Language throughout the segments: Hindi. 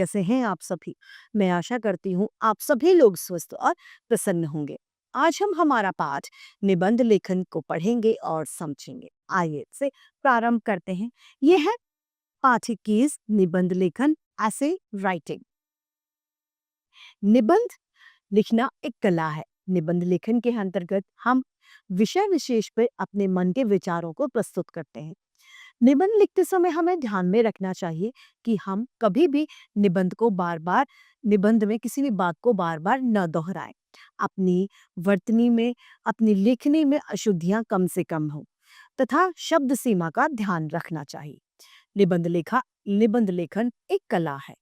कैसे हैं आप सभी? मैं आशा करती हूँ आप सभी लोग स्वस्थ और प्रसन्न होंगे। आज हम हमारा पाठ निबंध लेखन को पढ़ेंगे और समझेंगे। आइए इसे प्रारंभ करते हैं। ये है पाठ 21 निबंध लेखन ऐसे राइटिंग। निबंध लिखना एक कला है। निबंध लेखन के अंतर्गत हम विषय विशेष पर अपने मन के विचारों को प्रस्तुत करते हैं। निबंध लिखते समय हमें ध्यान में रखना चाहिए कि हम कभी भी निबंध में किसी भी बात को बार बार न दोहराएं। अपनी वर्तनी में, अपनी लेखनी में अशुद्धियां कम से कम हो तथा शब्द सीमा का ध्यान रखना चाहिए। निबंध लेखन एक कला है।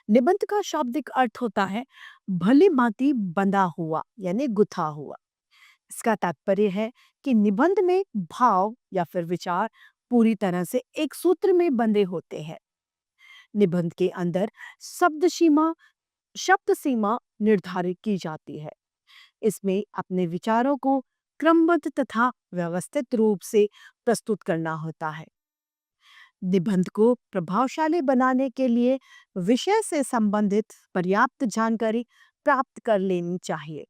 निबंध का शाब्दिक अर्थ होता है भली भांति बंधा हुआ यानी गुथा हुआ। इसका तात्पर्य है कि निबंध में भाव या फिर विचार पूरी तरह से एक सूत्र में बंधे होते हैं। निबंध के अंदर शब्द सीमा निर्धारित की जाती है। इसमें अपने विचारों को क्रमबद्ध तथा व्यवस्थित रूप से प्रस्तुत करना होता है। निबंध को प्रभावशाली बनाने के लिए विषय से संबंधित पर्याप्त जानकारी प्राप्त कर लेनी चाहिए।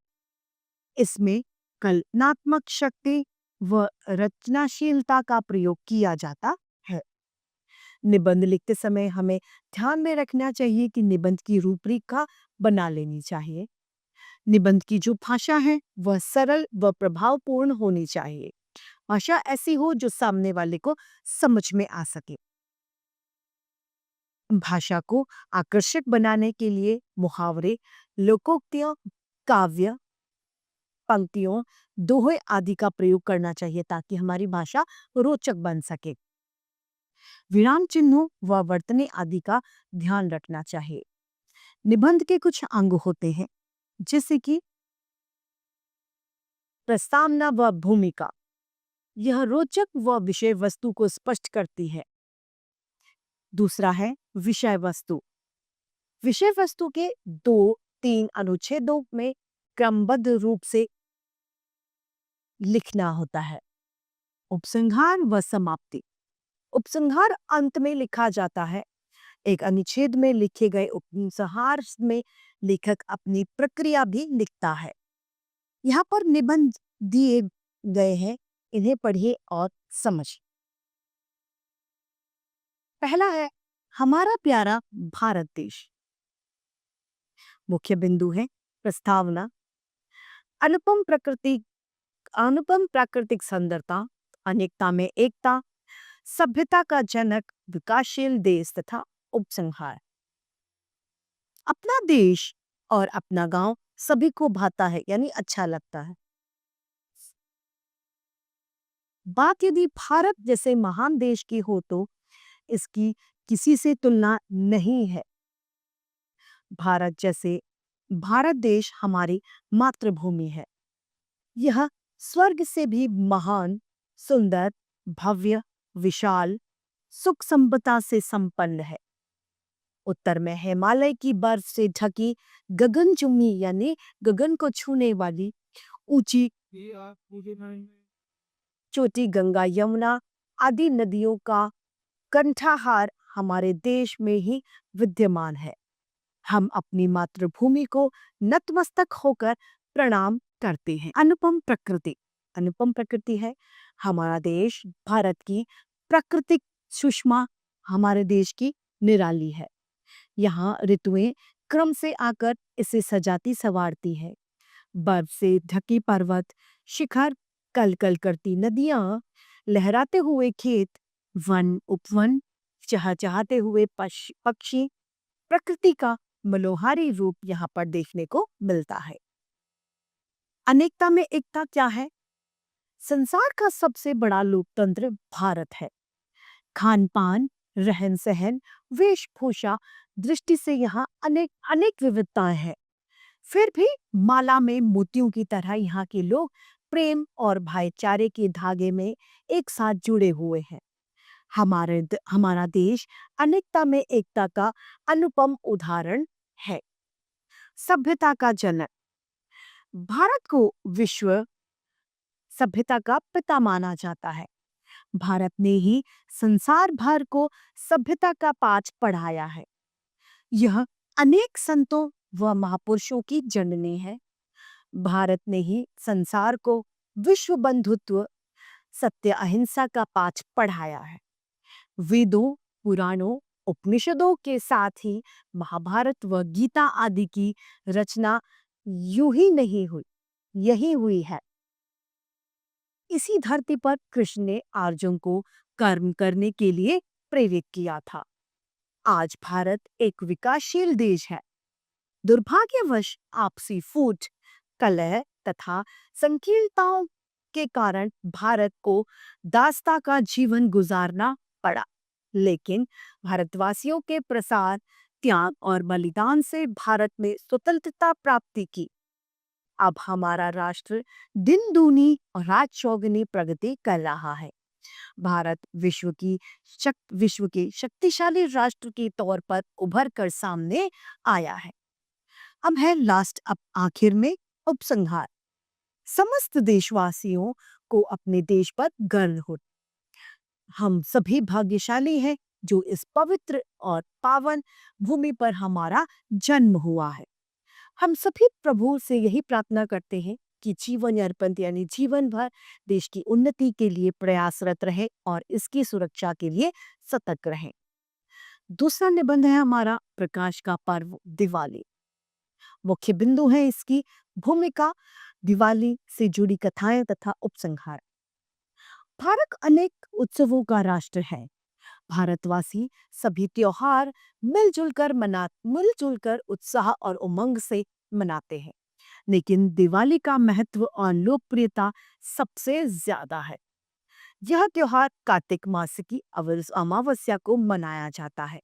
इसमें कल्पनात्मक शक्ति व रचनाशीलता का प्रयोग किया जाता है। निबंध लिखते समय हमें ध्यान में रखना चाहिए कि निबंध की रूपरेखा बना लेनी चाहिए। निबंध की जो भाषा है वह सरल व प्रभावपूर्ण होनी चाहिए। भाषा ऐसी हो जो सामने वाले को समझ में आ सके। भाषा को आकर्षक बनाने के लिए मुहावरे, लोकोक्तियां, काव्य, पंक्तियों, दोहे आदि का प्रयोग करना चाहिए ताकि हमारी भाषा रोचक बन सके। विराम चिन्हों व वर्तनी आदि का ध्यान रखना चाहिए। निबंध के कुछ अंग होते हैं जैसे कि प्रस्तावना व भूमिका। यह रोचक व विषय वस्तु को स्पष्ट करती है। दूसरा है विषय वस्तु। विषय वस्तु के 2-3 अनुच्छेदों में क्रमबद्ध रूप से लिखना होता है। उपसंहार व समाप्ति। उपसंहार अंत में लिखा जाता है। एक अनुच्छेद में लिखे गए उपसंहार में लेखक अपनी प्रक्रिया भी लिखता है। यहाँ पर निबंध दिए गए हैं, इन्हें पढ़िए और समझिए। पहला है हमारा प्यारा भारत देश। मुख्य बिंदु है प्रस्तावना। अनुपम प्राकृतिक सुंदरता, अनेकता में एकता, सभ्यता का जनक, विकासशील देश तथा उपसंहार। अपना देश और अपना गांव सभी को भाता है यानी अच्छा लगता है। बात यदि भारत जैसे महान देश की हो तो इसकी किसी से तुलना नहीं है। भारत देश हमारी मातृभूमि है। यह स्वर्ग से भी महान, सुंदर, भव्य, विशाल, सुख संपदा से संपन्न है। उत्तर में हिमालय की बर्फ से ढकी गगनचुम्बी यानी गगन को छूने वाली ऊंची चोटी गंगा यमुना आदि नदियों का कंठाहार हमारे देश में ही विद्यमान है। हम अपनी मातृभूमि को नतमस्तक होकर प्रणाम करते हैं। अनुपम प्रकृति है हमारा देश। भारत की प्राकृतिक सुषमा हमारे देश की निराली है। यहाँ ऋतुएं क्रम से आकर इसे सजाती संवारती है। बर्फ से ढकी पर्वत, शिखर, कलकल करती नदियां, लहराते हुए खेत, वन उपवन, चहचहाते हुए पक्षी, प्रकृति का मनोहारी रूप यहाँ पर देखने को मिलता है। अनेकता में एकता क्या है? संसार का सबसे बड़ा लोकतंत्र भारत है। खान पान, रहन सहन, वेशभूषा दृष्टि से यहाँ अनेक विविधताएं हैं। फिर भी माला में मोतियों की तरह यहाँ के लोग प्रेम और भाईचारे के धागे में एक साथ जुड़े हुए हैं। हमारा देश अनेकता में एकता का अनुपम उदाहरण है। सभ्यता का जनक। भारत को विश्व सभ्यता का पिता माना जाता है। भारत ने ही संसार भर को सभ्यता का पाठ पढ़ाया है। यह अनेक संतों व महापुरुषों की जननी है। भारत ने ही संसार को विश्व बंधुत्व, सत्य, अहिंसा का पाठ पढ़ाया है। वेदों, पुराणों, उपनिषदों के साथ ही महाभारत व गीता आदि की रचना यूं ही नहीं हुई, यही हुई है। इसी धरती पर कृष्ण ने अर्जुन को कर्म करने के लिए प्रेरित किया था। आज भारत एक विकासशील देश है। दुर्भाग्यवश आपसी फूट, कलह तथा संकीर्णताओं के कारण भारत को दासता का जीवन गुजारना पड़ा। लेकिन भारतवासियों के प्रसार, त्याग और बलिदान से भारत ने स्वतंत्रता प्राप्ति की। अब हमारा राष्ट्र दिन दूनी और रात चौगुनी प्रगति कर रहा है। भारत विश्व के शक्तिशाली राष्ट्र के तौर पर उभर कर सामने आया है। अब है लास्ट, अब आखिर में उपसंहार। समस्त देशवासियों को अपने देश पर गर्व हो। हम सभी भाग्यशाली हैं जो इस पवित्र और पावन भूमि पर हमारा जन्म हुआ है। हम सभी प्रभु से यही प्रार्थना करते हैं कि जीवन अर्पण यानी जीवन भर देश की उन्नति के लिए प्रयासरत रहे और इसकी सुरक्षा के लिए सतर्क रहें। दूसरा निबंध है हमारा प्रकाश का पर्व दिवाली। मुख्य बिंदु है इसकी भूमिका, दिवाली से जुड़ी कथाएं तथा उपसंहार। भारत अनेक उत्सवों का राष्ट्र है। भारतवासी सभी त्योहार मिलजुल कर उत्साह और उमंग से मनाते हैं। लेकिन दिवाली का महत्व और लोकप्रियता सबसे ज्यादा है। यह त्योहार कार्तिक मास की अमावस्या को मनाया जाता है।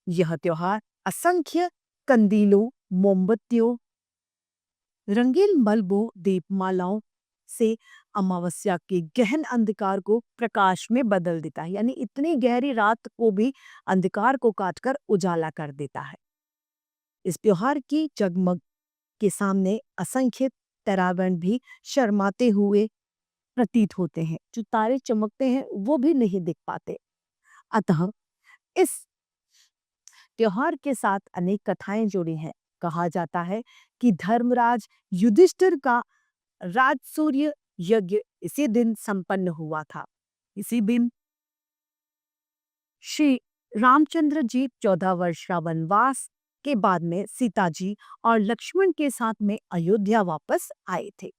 यह त्योहार असंख्य कंदीलों, मोमबत्तियों, रंगीन बल्बों, दीपमालाओं से अमावस्या के गहन अंधकार को प्रकाश में बदल देता है। यानी इतनी गहरी रात को भी अंधकार को काटकर उजाला कर देता है। इस त्योहार की जगमग के सामने असंख्य तारागण भी शर्माते हुए प्रतीत होते हैं। जो तारे चमकते हैं वो भी नहीं दिख पाते। अतः इस त्योहार के साथ अनेक कथाएं जुड़ी हैं। कहा जाता है कि धर्मराज युधिष्ठिर का राजसूय यज्ञ इसी दिन संपन्न हुआ था। इसी दिन श्री रामचंद्र जी 14 वर्ष का वनवास के बाद में सीता जी और लक्ष्मण के साथ में अयोध्या वापस आए थे।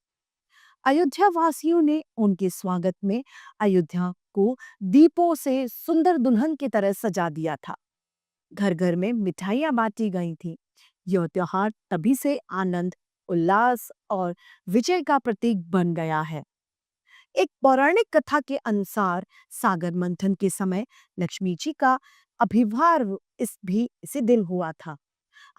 अयोध्या वासियों ने उनके स्वागत में अयोध्या को दीपों से सुंदर दुल्हन की तरह सजा दिया था। घर घर में मिठाइयां बांटी गई थी। यह त्योहार तभी से आनंद, उल्लास और विजय का प्रतीक बन गया है। एक पौराणिक कथा के अनुसार सागर मंथन के समय लक्ष्मी जी का अभिवार इसी दिन हुआ था।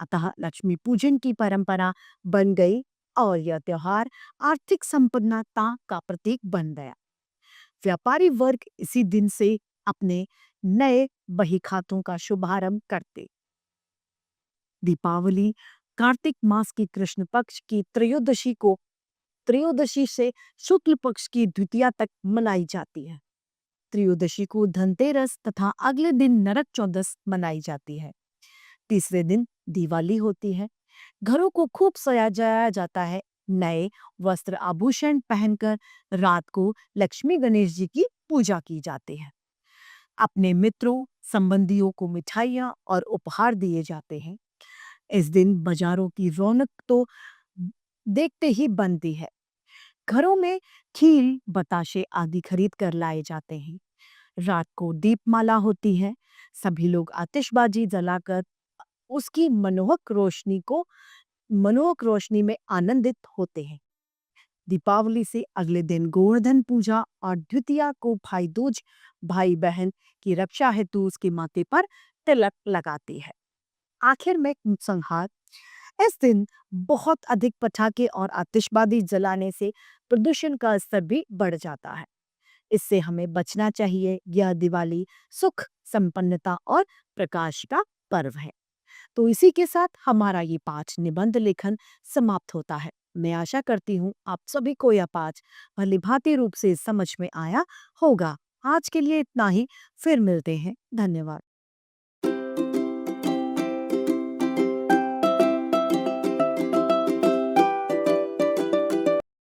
अतः लक्ष्मी पूजन की परंपरा बन गई और यह त्योहार आर्थिक संपन्नता का प्रतीक बन गया। व्यापारी वर्ग इसी दिन से अपने नए बही खातों का शुभारंभ करते। दीपावली कार्तिक मास की कृष्ण पक्ष की त्रयोदशी से शुक्ल पक्ष की द्वितीया तक मनाई जाती है। त्रयोदशी को धनतेरस तथा अगले दिन नरक चौदस मनाई जाती है। तीसरे दिन दिवाली होती है। घरों को खूब सजाया जाता है। नए वस्त्र आभूषण पहनकर रात को लक्ष्मी गणेश जी की पूजा की जाती है। अपने मित्रों संबंधियों को मिठाइयाँ और उपहार दिए जाते हैं। इस दिन बाजारों की रौनक तो देखते ही बनती है। घरों में खीर, बताशे आदि खरीद कर लाए जाते हैं। रात को दीपमाला होती है। सभी लोग आतिशबाजी जलाकर उसकी मनोहक रोशनी में आनंदित होते हैं। दीपावली से अगले दिन गोवर्धन पूजा और द्वितीया को भाई दूज भाई बहन की रक्षा हेतु उसके माथे पर तिलक लगाती है। आखिर में संहार। इस दिन बहुत अधिक पटाखे और आतिशबाजी जलाने से प्रदूषण का स्तर भी बढ़ जाता है। इससे हमें बचना चाहिए। यह दिवाली सुख, संपन्नता और प्रकाश का पर्व है। तो इसी के साथ हमारा ये पाठ निबंध लेखन समाप्त होता है। मैं आशा करती हूँ आप सभी को यह पाठ भलीभांति रूप से समझ में आया होगा। आज के लिए इतना ही। फिर मिलते हैं। धन्यवाद।